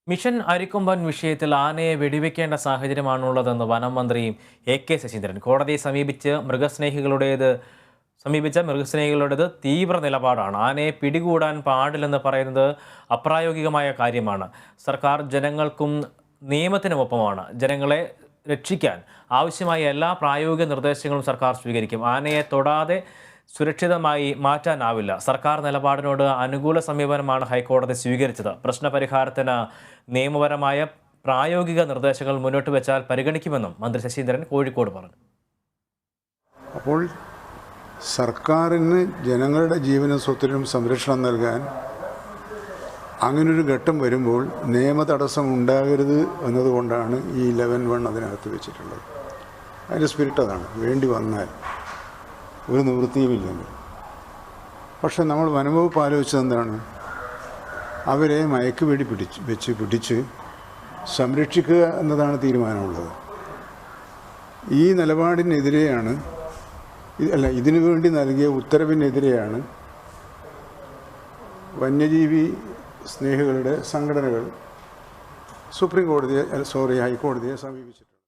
Mission Arikomban വിഷയത്തിൽ ആനയെ വെടിവെക്കേണ്ട സാഹചര്യമാണുള്ളതെന്ന് വനം മന്ത്രി AK ശശീന്ദ്രൻ കോടതിയെ സമീപിച്ച മൃഗസ്നേഹികളുടേത് തീവ്ര നിലപാടാണ്. ആനയെ പിടികൂടാൻ പാടില്ലെന്ന് പറയുന്നത് അപ്രായോഗികമായ കാര്യമാണ്. സർക്കാർ ജനങ്ങൾക്കും നിയമത്തിനുമൊപ്പമാണ്. ജനങ്ങളെ രക്ഷിക്കാൻ ആവശ്യമായ എല്ലാ പ്രായോഗിക നിർദ്ദേശങ്ങളും സർക്കാർ സ്വീകരിക്കും. ആനയെ തൊടാതെ സുരക്ഷിതമായി മാറ്റാനാവില്ല. സർക്കാർ നിലപാടിനോട് അനുകൂല സമീപനമാണ് ഹൈക്കോടതി സ്വീകരിച്ചത്. പ്രശ്നപരിഹാരത്തിന് നിയമപരമായ പ്രായോഗിക നിർദ്ദേശങ്ങൾ മുന്നോട്ട് വെച്ചാൽ പരിഗണിക്കുമെന്നും മന്ത്രി ശശീന്ദ്രൻ കോഴിക്കോട് പറഞ്ഞു. അപ്പോൾ സർക്കാരിന് ജനങ്ങളുടെ ജീവനും സ്വത്തിനും സംരക്ഷണം നൽകാൻ അങ്ങനൊരു ഘട്ടം വരുമ്പോൾ നിയമ തടസ്സം ഉണ്ടാകരുത് എന്നതുകൊണ്ടാണ് ഈ 11(1) അതിനകത്ത് വെച്ചിട്ടുള്ളത്. അതിൻ്റെ സ്പിരിറ്റ് അതാണ്. വേണ്ടി വന്നാൽ ഒരു നിവൃത്തിയുമില്ലെങ്കിൽ. പക്ഷെ നമ്മൾ വനംവകുപ്പ് ആലോചിച്ചത് എന്താണ്? അവരെ മയക്കുവെടി പിടിച്ച് സംരക്ഷിക്കുക എന്നതാണ് തീരുമാനമുള്ളത്. ഈ നിലപാടിനെതിരെയാണ് ഇതിനു വേണ്ടി നൽകിയ ഉത്തരവിനെതിരെയാണ് വന്യജീവി സ്നേഹികളുടെ സംഘടനകൾ ഹൈക്കോടതിയെ സമീപിച്ചിട്ടുണ്ട്.